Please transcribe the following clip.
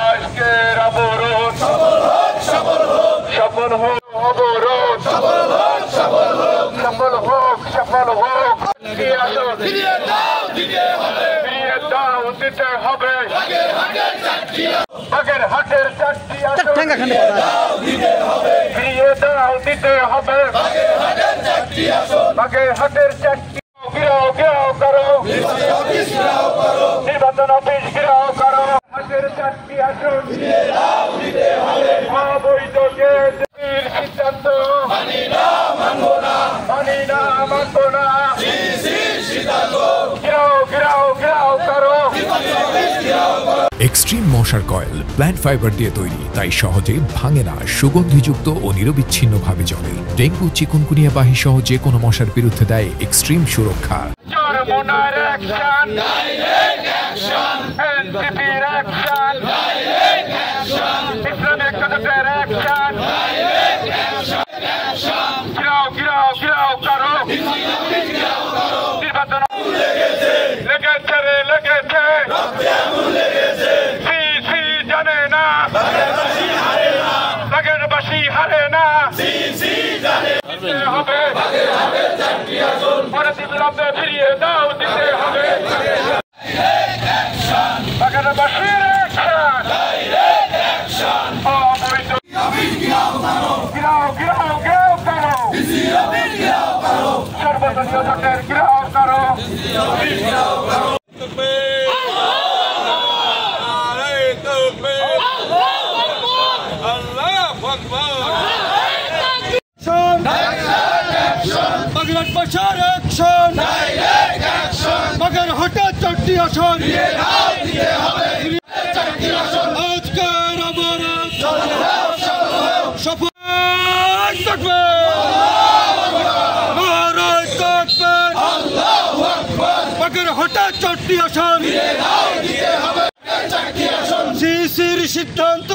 আজকের অবরোধ সফল হোক অবরোধ সফল হোক ফিরিয়ে দাও দিতে হবে বাগেরহাটের চারটি আসন ফিরিয়ে দাও দিতে হবে বাগেরহাটের চারটি ঘেরাও করো নির্বাচন অফিস ঘেরাও করো হাটের চারটি আসন অবৈধ সিদ্ধান্ত মানি না মানবো না ঘেরাও করো। এক্সট্রিম মশার কয়েল প্ল্যান্ট ফাইবার দিয়ে তৈরি, তাই সহজে ভাঙে না, সুগন্ধিযুক্ত ও নিরবিচ্ছিন্নভাবে জ্বলে। ডেঙ্গু, চিকুনগুনিয়া বাহি সহ যে কোনো মশার বিরুদ্ধে দেয় এক্সট্রিম সুরক্ষা। ফিরিয়ে দাও দিতে হবে সর্বদলীয় জোটের ঘেরাও করো। বাগেরহাটের চারটি আসন আজকের অবরোধ সফল থাকবে। বাগেরহাটের চারটি আসন সিসির সিদ্ধান্ত